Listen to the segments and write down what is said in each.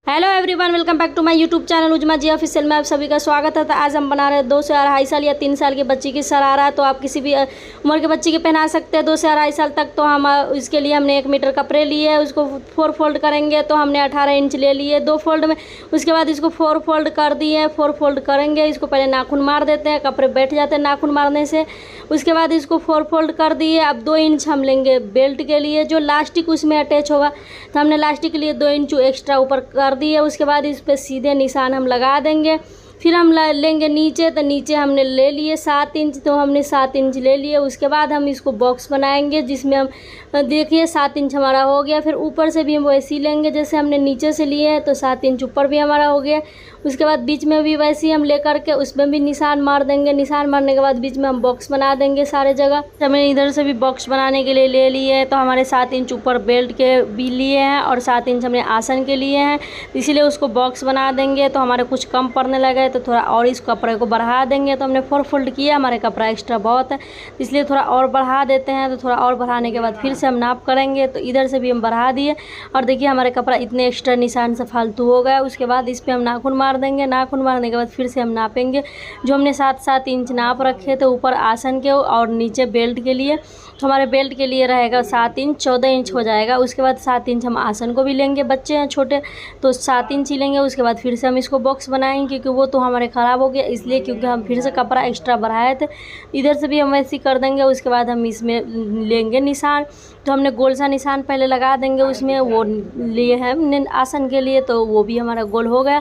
Hello everyone, welcome back to my YouTube channel Uzma ji official में आप सभी का स्वागत है। तो आज हम बना रहे हैं 2 से 2.5 साल या 3 साल के बच्ची की शरारा। तो आप किसी भी उम्र के बच्ची के पहना सकते हैं 2 से 2.5 साल तक। तो हम इसके लिए हमने 1 मीटर कपड़े लिए, उसको 4 फोल्ड करेंगे। तो हमने 18 इंच ले लिए 2 फोल्ड में। उसके बाद इसको 4 फोल्ड कर दिए। 4 फोल्ड करेंगे, इसको पहले नाखून मार देते हैं, कपड़े बैठ जाते हैं नाखून मारने से। उसके बाद इसको 4 फोल्ड कर दिए। अब 2 इंच हम लेंगे बेल्ट के लिए, जो लास्टिक उसमें अटैच होगा। तो हमने लास्टिक के लिए 2 इंच एक्स्ट्रा ऊपर कर दिए। उसके बाद इस पे सीधे निशान हम लगा देंगे। फिर हम लेंगे नीचे, तो नीचे हमने ले लिए 7 इंच, तो हमने 7 इंच ले लिए। उसके बाद हम इसको बॉक्स बनाएंगे, जिसमें हम देखिए 7 इंच हमारा हो गया। फिर ऊपर से भी हम वैसे ही लेंगे जैसे हमने नीचे से लिए हैं, तो 7 इंच ऊपर भी हमारा हो गया। उसके बाद बीच में भी वैसे ही हम ले करके उसमें भी निशान मार देंगे। निशान मारने के बाद बीच में हम बॉक्स बना देंगे सारे जगह। तो हमने इधर से भी बॉक्स बनाने के लिए ले लिए हैं। तो हमारे 7 इंच ऊपर बेल्ट के भी लिए हैं और 7 इंच हमने आसन के लिए हैं, इसीलिए उसको बॉक्स बना देंगे। तो हमारे कुछ कम पड़ने लगे तो थोड़ा और इस कपड़े को बढ़ा देंगे। तो हमने 4 फोल्ड किया, हमारे कपड़ा एक्स्ट्रा बहुत है इसलिए थोड़ा और बढ़ा देते हैं। तो थोड़ा और बढ़ाने के बाद फिर से हम नाप करेंगे। तो इधर से भी हम बढ़ा दिए और देखिए हमारे कपड़ा इतने एक्स्ट्रा निशान से फालतू हो गया। उसके बाद इस पर हम नाखून मार देंगे। नाखून मारने के बाद फिर से हम नापेंगे, जो हमने 7-7 इंच नाप रखे थे ऊपर आसन के और नीचे बेल्ट के लिए। तो हमारे बेल्ट के लिए रहेगा 7 इंच, 14 इंच हो जाएगा। उसके बाद 7 इंच हम आसन को भी लेंगे, बच्चे हैं छोटे तो 7 इंच ही लेंगे। उसके बाद फिर से हम इसको बॉक्स बनाएंगे, क्योंकि वो तो हमारे ख़राब हो गया इसलिए, क्योंकि हम फिर से कपड़ा एक्स्ट्रा बढ़ाए थे। इधर से भी हम ऐसे ही कर देंगे। उसके बाद हम इसमें लेंगे निशान। तो हमने गोल सा निशान पहले लगा देंगे उसमें, वो लिए हैं हमने आसन के लिए, तो वो भी हमारा गोल हो गया।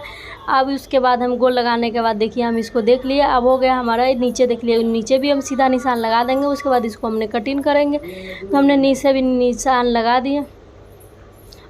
अब उसके बाद हम गोल लगाने के बाद देखिए हम इसको देख लिए, अब हो गया हमारा। नीचे देख लिए, नीचे भी हम सीधा निशान लगा देंगे। उसके बाद इसको हमने कटिंग करेंगे। तो हमने नीचे भी निशान लगा दिए,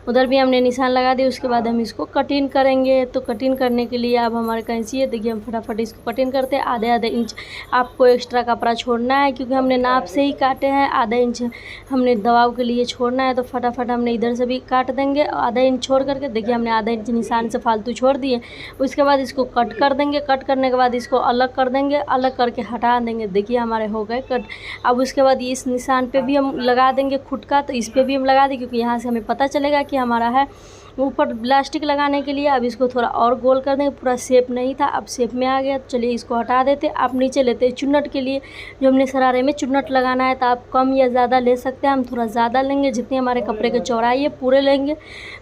उधर भी हमने निशान लगा दिया। उसके बाद हम इसको कटिंग करेंगे। तो कटिंग करने के लिए अब हमारे कैंची है, देखिए हम फटाफट इसको कटिंग करते हैं। आधे इंच आपको एक्स्ट्रा कपड़ा छोड़ना है, क्योंकि हमने नाप से ही काटे हैं। आधा इंच हमने दबाव के लिए छोड़ना है, तो फटाफट हमने इधर से भी काट देंगे। आधा इंच छोड़ करके देखिए हमने आधा इंच निशान से फालतू छोड़ दिए। उसके बाद इसको कट कर देंगे। कट करने के बाद इसको अलग कर देंगे, अलग करके हटा देंगे। देखिए हमारे हो गए कट। अब उसके बाद इस निशान पे भी हम लगा देंगे खुद का, तो इस पर भी हम लगा दें, क्योंकि यहाँ से हमें पता चलेगा कि हमारा है ऊपर प्लास्टिक लगाने के लिए। अब इसको थोड़ा और गोल कर देंगे, पूरा शेप नहीं था, अब शेप में आ गया। तो चलिए इसको हटा देते। आप नीचे लेते हैं चुन्नट के लिए, जो हमने शरारे में चुन्नट लगाना है। तो आप कम या ज़्यादा ले सकते हैं, हम थोड़ा ज़्यादा लेंगे, जितनी हमारे कपड़े की चौड़ाई है पूरे लेंगे।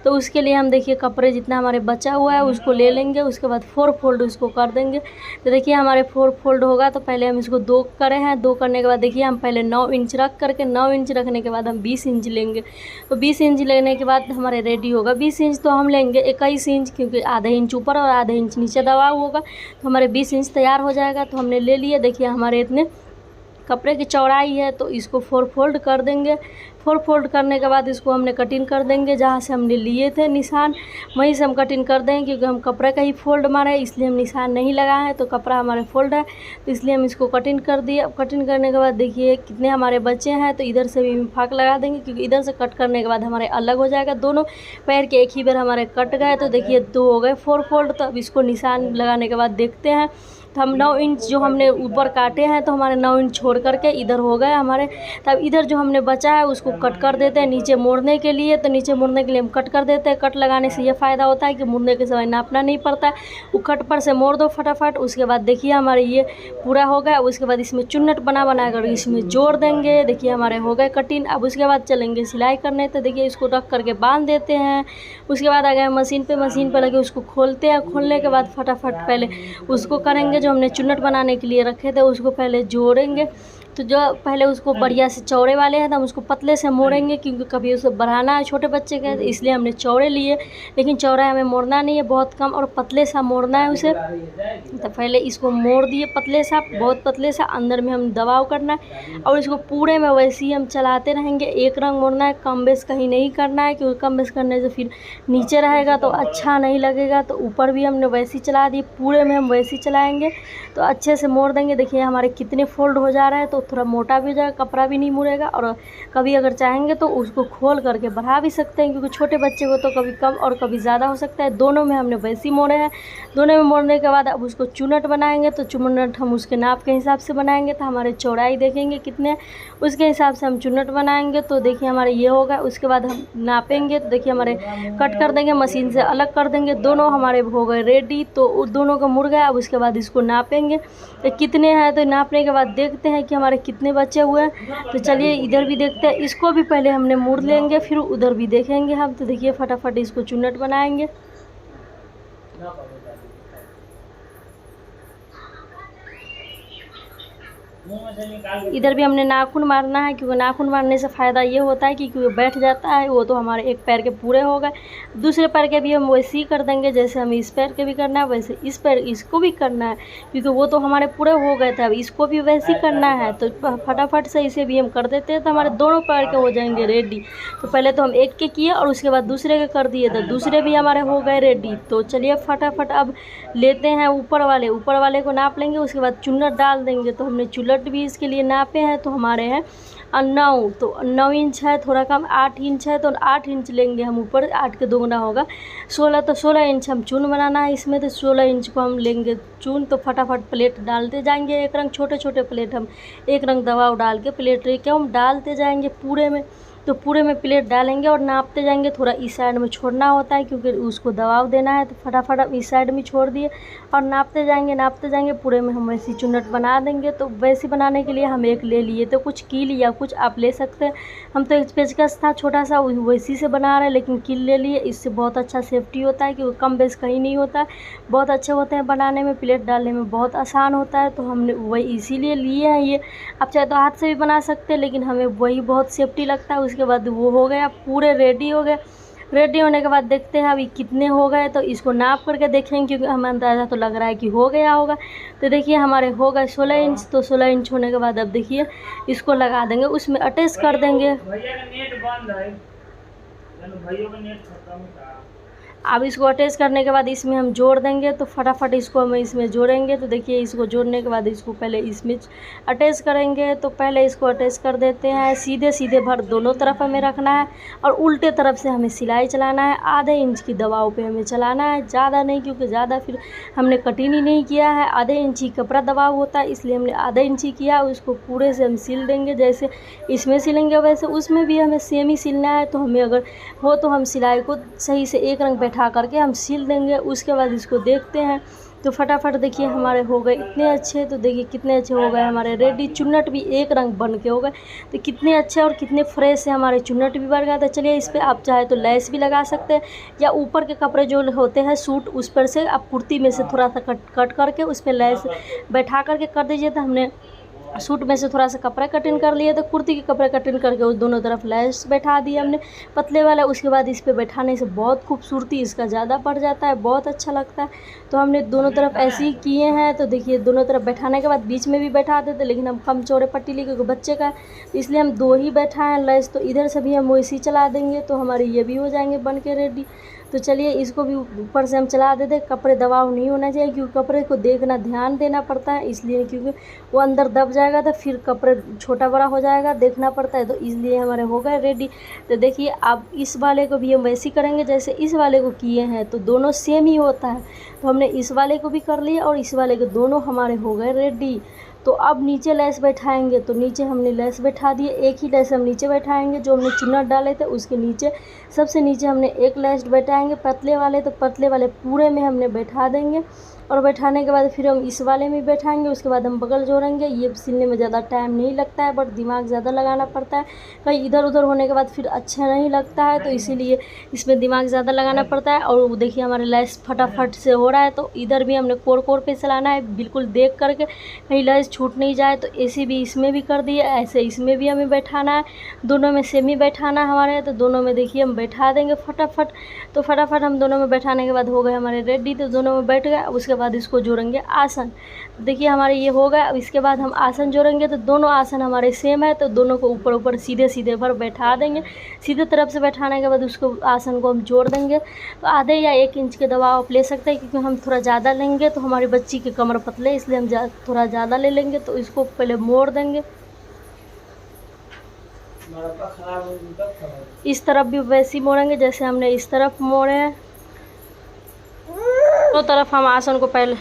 तो उसके लिए हम देखिए कपड़े जितना हमारे बचा हुआ है उसको ले लेंगे। उसके बाद 4 फोल्ड उसको कर देंगे। तो देखिए हमारे 4 फोल्ड होगा। तो पहले हम इसको 2 करे हैं। 2 करने के बाद देखिए हम पहले 9 इंच रख करके, 9 इंच रखने के बाद हम 20 इंच लेंगे। तो 20 इंच लेने के बाद हमारे रेडी होगा 20 इंच। तो हम लेंगे 21 इंच, क्योंकि आधा इंच ऊपर और आधा इंच नीचे दबाव होगा। तो हमारे 20 इंच तैयार हो जाएगा। तो हमने ले लिए, देखिए हमारे इतने कपड़े की चौड़ाई है। तो इसको 4 फोल्ड कर देंगे। 4 फोल्ड करने के बाद इसको हमने कटिंग कर देंगे, जहाँ से हमने लिए थे निशान वहीं से हम कटिंग कर देंगे, क्योंकि हम कपड़े का ही फोल्ड मारे इसलिए हम निशान नहीं लगाए हैं। तो कपड़ा हमारे फोल्ड है, तो इसलिए हम इसको कटिंग कर दिए। अब कटिंग करने के बाद देखिए कितने हमारे बचे हैं। तो इधर से भी फाँक लगा देंगे, क्योंकि इधर से कट करने के बाद हमारे अलग हो जाएगा। दोनों पैर के एक ही बार हमारे कट गए। तो देखिए 2 हो गए 4 फोल्ड। तो अब इसको निशान लगाने के बाद देखते हैं। तो हम 9 इंच जो हमने ऊपर काटे हैं, तो हमारे 9 इंच छोड़ करके इधर हो गए हमारे। तब इधर जो हमने बचा है उसको कट कर देते हैं नीचे मोड़ने के लिए। तो नीचे मोड़ने के लिए हम कट कर देते हैं। कट लगाने से ये फ़ायदा होता है कि मुड़ने के समय नापना नहीं पड़ता है, वो कट पर से मोड़ दो फटाफट। उसके बाद देखिए हमारे ये पूरा हो गया। उसके बाद इसमें चुन्नट बना कर इसमें जोड़ देंगे। देखिए हमारे हो गए कटिंग। अब उसके बाद चलेंगे सिलाई करने। तो देखिए इसको रख करके बांध देते हैं। उसके बाद आ गए मशीन पे लगे उसको खोलते हैं। खोलने के बाद फटाफट पहले उसको करेंगे, जो हमने चुन्नट बनाने के लिए रखे थे उसको पहले जोड़ेंगे। तो जो पहले उसको बढ़िया से चौड़े वाले हैं तो हम उसको पतले से मोड़ेंगे, क्योंकि कभी उसे बढ़ाना है छोटे बच्चे के, तो इसलिए हमने चौड़े लिए। लेकिन चौड़ा हमें मोड़ना नहीं है, बहुत कम और पतले सा मोड़ना है उसे। तो पहले इसको मोड़ दिए पतले सा, बहुत पतले सा। अंदर में हम दबाव करना है और इसको पूरे में वैसे ही हम चलाते रहेंगे। एक रंग मोड़ना है, कम बेस कहीं नहीं करना है, क्योंकि कम बेस करने से फिर नीचे रहेगा तो अच्छा नहीं लगेगा। तो ऊपर भी हमने वैसे ही चला दिए, पूरे में हम वैसे ही चलाएँगे तो अच्छे से मोड़ देंगे। देखिए हमारे कितने फोल्ड हो जा रहे हैं। तो थोड़ा मोटा भी हो जाएगा, कपड़ा भी नहीं मुड़ेगा। और कभी अगर चाहेंगे तो उसको खोल करके बढ़ा भी सकते हैं, क्योंकि छोटे बच्चे को तो कभी कम और कभी ज़्यादा हो सकता है। दोनों में हमने वैसे ही मोड़े हैं। दोनों में मोड़ने के बाद अब उसको चुनट बनाएंगे, तो चुनट हम उसके नाप के हिसाब से बनाएंगे। तो हमारे चौड़ाई देखेंगे कितने, उसके हिसाब से हम चुनट बनाएंगे। तो देखिए हमारे ये होगा। उसके बाद हम नापेंगे, तो देखिए हमारे कट कर देंगे, मशीन से अलग कर देंगे। दोनों हमारे हो गए रेडी। तो उस दोनों का मुड़ गया। अब उसके बाद इसको नापेंगे तो कितने हैं, तो नापने के बाद देखते हैं कि हमारे कितने बचे हुए हैं। तो चलिए इधर भी देखते हैं। इसको भी पहले हमने मुड़ लेंगे, फिर उधर भी देखेंगे हम। तो देखिए फटाफट इसको चुनट बनाएंगे। इधर भी हमने नाखून मारना है, क्योंकि नाखून मारने से फ़ायदा ये होता है कि क्योंकि बैठ जाता है वो, तो हमारे एक पैर के पूरे हो गए। दूसरे पैर के भी हम वैसे ही कर देंगे, जैसे हम इस पैर के भी करना है वैसे इस पैर इसको भी करना है, क्योंकि वो तो हमारे पूरे हो गए थे। अब इसको भी वैसे ही करना है। तो फटाफट से इसे भी हम कर देते हैं, तो हमारे दोनों पैर के हो जाएंगे रेडी। तो पहले तो हम एक के किए और उसके बाद दूसरे के कर दिए, तो दूसरे भी हमारे हो गए रेडी। तो चलिए फटाफट अब लेते हैं ऊपर वाले को नाप लेंगे। उसके बाद चुन्नट डाल देंगे। तो हमने चुन्नट भी इसके लिए नापे हैं, तो हमारे हैं 9। तो 9 इंच है, थोड़ा कम 8 इंच है, तो 8 इंच लेंगे हम ऊपर। 8 के दोगुना होगा 16, तो 16 इंच हम चून बनाना है इसमें। तो 16 इंच को हम लेंगे चून। तो फटाफट प्लेट डालते जाएंगे, एक रंग छोटे छोटे प्लेट हम एक रंग दबाव डाल के प्लेट के हम डालते जाएंगे पूरे में। तो पूरे में प्लेट डालेंगे और नापते जाएंगे। थोड़ा इस साइड में छोड़ना होता है, क्योंकि उसको दबाव देना है। तो फटाफट अब इस साइड में छोड़ दिए और नापते जाएंगे पूरे में हम वैसी चुन्नट बना देंगे। तो वैसी बनाने के लिए हम एक ले लिए, तो कुछ कील या कुछ आप ले सकते हैं। हम तो एक पेचकस था छोटा सा, वैसी से बना रहे हैं, लेकिन कील ले लिए। इससे बहुत अच्छा सेफ्टी होता है, क्योंकि कम बेस कहीं नहीं होता है। बहुत अच्छे होते हैं बनाने में, प्लेट डालने में बहुत आसान होता है। तो हमने वही इसीलिए लिए हैं ये। आप चाहे तो हाथ से भी बना सकते हैं, लेकिन हमें वही बहुत सेफ्टी लगता है। उसके बाद वो हो गया, पूरे रेडी हो गए। रेडी होने के बाद देखते हैं अभी कितने हो गए। तो इसको नाप करके देखेंगे, क्योंकि हमें अंदाज़ा तो लग रहा है कि हो गया होगा। तो देखिए हमारे हो गए 16 इंच। तो 16 इंच होने के बाद अब देखिए इसको लगा देंगे, उसमें अटैच कर देंगे। अब इसको अटैच करने के बाद इसमें हम जोड़ देंगे। तो फटाफट इसको हम इसमें जोड़ेंगे। तो देखिए इसको जोड़ने के बाद इसको पहले इसमें अटैच करेंगे। तो पहले इसको अटैच कर देते हैं। सीधे सीधे भर दोनों तरफ हमें रखना है, और उल्टे तरफ से हमें सिलाई चलाना है। आधे इंच की दबाव पे हमें चलाना है, ज़्यादा नहीं, क्योंकि ज़्यादा फिर हमने कटिंग ही नहीं किया है। आधे इंच ही कपड़ा दबाव होता है, इसलिए हमने आधे इंच ही किया। उसको पूरे से हम सिल देंगे, जैसे इसमें सिलेंगे वैसे उसमें भी हमें सेम ही सिलना है। तो हमें अगर हो तो हम सिलाई को सही से एक रंग बैठा करके हम सिल देंगे। उसके बाद इसको देखते हैं। तो फटाफट देखिए हमारे हो गए इतने अच्छे। तो देखिए कितने अच्छे हो गए हमारे रेडी। चुन्नट भी एक रंग बन के हो गए। तो कितने अच्छे और कितने फ्रेश है हमारे चुन्नट भी बन गए। तो चलिए इस पर आप चाहे तो लेस भी लगा सकते हैं, या ऊपर के कपड़े जो होते हैं सूट, उस पर से आप कुर्ती में से थोड़ा सा कट करके उस पर लेस बैठा करके कर दीजिए। तो हमने सूट में से थोड़ा सा कपड़ा कटिंग कर लिए, तो कुर्ती के कपड़े कटिंग करके उस दोनों तरफ लेस बैठा दिया हमने पतले वाला। उसके बाद इस पे बैठाने से बहुत खूबसूरती इसका ज़्यादा बढ़ जाता है, बहुत अच्छा लगता है। तो हमने दोनों तरफ ऐसे ही किए हैं। तो देखिए दोनों तरफ बैठाने के बाद बीच में भी बैठा देते, लेकिन हम कम चौड़े पट्टी लिए क्योंकि बच्चे का, इसलिए हम 2 ही बैठाएँ लेस। तो इधर से भी हम वैसे ही चला देंगे, तो हमारे ये भी हो जाएंगे बन के रेडी। तो चलिए इसको भी ऊपर से हम चला देते। कपड़े दबाव नहीं होना चाहिए, क्योंकि कपड़े को देखना ध्यान देना पड़ता है, इसलिए क्योंकि वो अंदर दब जाएगा तो फिर कपड़े छोटा बड़ा हो जाएगा, देखना पड़ता है। तो इसलिए हमारे हो गए रेडी। तो देखिए अब इस वाले को भी हम वैसे ही करेंगे जैसे इस वाले को किए हैं, तो दोनों सेम ही होता है। तो हमने इस वाले को भी कर लिया और इस वाले के दोनों हमारे हो गए रेडी। तो अब नीचे लेस बैठाएंगे। तो नीचे हमने लेस बैठा दिए, एक ही लेस हम नीचे बैठाएंगे जो हमने चुन्नट डाले थे उसके नीचे। सबसे नीचे हमने एक लेस बैठाएंगे पतले वाले, तो पतले वाले पूरे में हमने बैठा देंगे। और बैठाने के बाद फिर हम इस वाले में बैठाएंगे। उसके बाद हम बगल जोड़ेंगे। ये सिलने में ज़्यादा टाइम नहीं लगता है, बट दिमाग ज़्यादा लगाना पड़ता है। कहीं इधर उधर होने के बाद फिर अच्छा नहीं लगता है, तो इसीलिए इसमें दिमाग ज़्यादा लगाना पड़ता है। और देखिए हमारे लेस फटाफट से हो रहा है। तो इधर भी हमने कोर पे चलाना है, बिल्कुल देख करके, कहीं लेस छूट नहीं जाए। तो ऐसे भी इसमें भी कर दिए, ऐसे इसमें भी हमें बैठाना है। दोनों में सेम ही बैठाना हमारे, तो दोनों में देखिए हम बैठा देंगे फटाफट। तो फटाफट हम दोनों में बैठाने के बाद हो गए हमारे रेडी। तो दोनों में बैठ गए। उसके बाद इसको जोड़ेंगे आसन। देखिए हमारे ये हो गया। अब इसके बाद हम आसन जोड़ेंगे। तो दोनों आसन हमारे सेम है, तो दोनों को ऊपर ऊपर सीधे सीधे पर बैठा देंगे। सीधे तरफ से बैठाने के बाद उसको आसन को हम जोड़ देंगे। तो आधे या 1 इंच के दबाव आप ले सकते हैं, क्योंकि हम थोड़ा ज़्यादा लेंगे तो हमारी बच्ची के कमर पतले, इसलिए हम थोड़ा ज़्यादा ले लेंगे। तो इसको पहले मोड़ देंगे। इस तरफ भी वैसे ही मोड़ेंगे जैसे हमने इस तरफ मोड़े हैं। दोनों तरफ हम आसन को पहले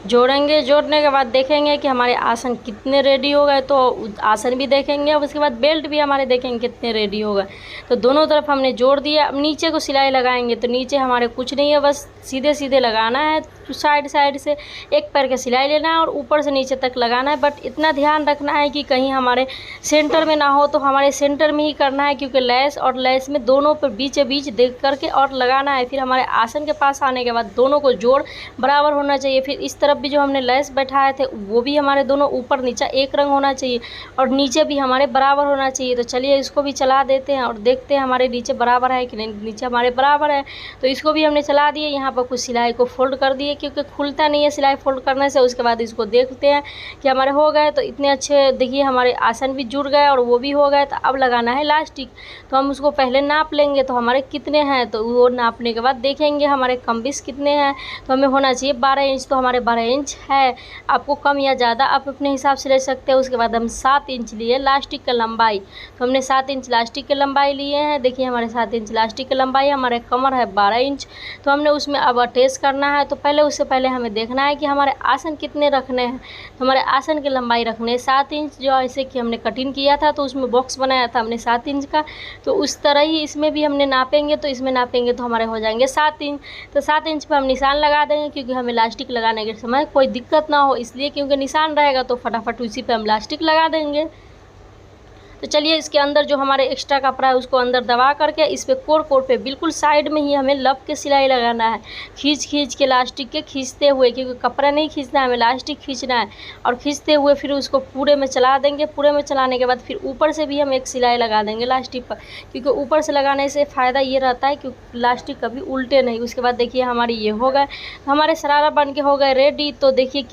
जोड़ेंगे। जोड़ने के बाद देखेंगे कि हमारे आसन कितने रेडी हो गए, तो आसन भी देखेंगे और उसके बाद बेल्ट भी हमारे देखेंगे कितने रेडी हो गए। तो दोनों तरफ हमने जोड़ दिया। अब नीचे को सिलाई लगाएंगे, तो नीचे हमारे कुछ नहीं है, बस सीधे सीधे लगाना है। तो साइड से एक पैर के सिलाई लेना है और ऊपर से नीचे तक लगाना है। बट इतना ध्यान रखना है कि कहीं हमारे सेंटर में ना हो, तो हमारे सेंटर में ही करना है, क्योंकि लैस और लैस में दोनों पर बीच देख करके और लगाना है। फिर हमारे आसन के पास आने के बाद दोनों को जोड़ बराबर होना चाहिए। फिर इस तरफ भी जो हमने लैस बैठाए थे वो भी हमारे दोनों ऊपर नीचे एक रंग होना चाहिए और नीचे भी हमारे बराबर होना चाहिए। तो चलिए इसको भी चला देते हैं और देखते हैं हमारे नीचे बराबर है कि नहीं। नीचे हमारे बराबर है, तो इसको भी हमने चला दिए। यहाँ पर कुछ सिलाई को फोल्ड कर दिए, क्योंकि खुलता नहीं है सिलाई फोल्ड करने से। उसके बाद इसको देखते हैं कि हमारे हो गए। तो इतने अच्छे देखिए हमारे आसन भी जुड़ गए और वो भी हो गए। तो अब लगाना है इलास्टिक। तो हम उसको पहले नाप लेंगे, तो हमारे कितने हैं, तो वो नापने के बाद देखेंगे हमारे कमबिस कितने हैं। तो हमें होना चाहिए 12 इंच, तो हमारे 12 इंच है। आपको कम या ज़्यादा आप अपने हिसाब से ले सकते हैं। उसके बाद हम 7 इंच लिए लास्टिक का लंबाई। तो हमने 7 इंच लास्टिक की लंबाई लिए हैं। देखिए हमारे 7 इंच लास्टिक की लंबाई, हमारे कमर है 12 इंच। तो हमने उसमें अब अटैच करना है। तो पहले उससे पहले हमें देखना है कि हमारे आसन कितने रखने हैं। तो हमारे आसन की लंबाई रखने 7 इंच, जो ऐसे कि हमने कटिंग किया था तो उसमें बॉक्स बनाया था हमने 7 इंच का। तो उस तरह ही इसमें भी हमने नापेंगे। तो इसमें नापेंगे तो हमारे हो जाएंगे 7 इंच। तो 7 इंच पर हम निशान लगा देंगे, क्योंकि हमें इलास्टिक लगाने के समय कोई दिक्कत ना हो, इसलिए क्योंकि निशान रहेगा तो फटाफट उसी पे हम इलास्टिक लगा देंगे। तो चलिए इसके अंदर जो हमारे एक्स्ट्रा कपड़ा है उसको अंदर दबा करके इस पे कोर पे बिल्कुल साइड में ही हमें लब के सिलाई लगाना है। खींच के इलास्टिक के खींचते हुए, क्योंकि कपड़ा नहीं खींचना है, हमें इलास्टिक खींचना है। और खींचते हुए फिर उसको पूरे में चला देंगे। पूरे में चलाने के बाद फिर ऊपर से भी हम एक सिलाई लगा देंगे इलास्टिक पर, क्योंकि ऊपर से लगाने से फ़ायदा ये रहता है कि इलास्टिक कभी उल्टे नहीं। उसके बाद देखिए हमारी ये हो गए, हमारे शरारा बन के हो गए रेडी। तो देखिए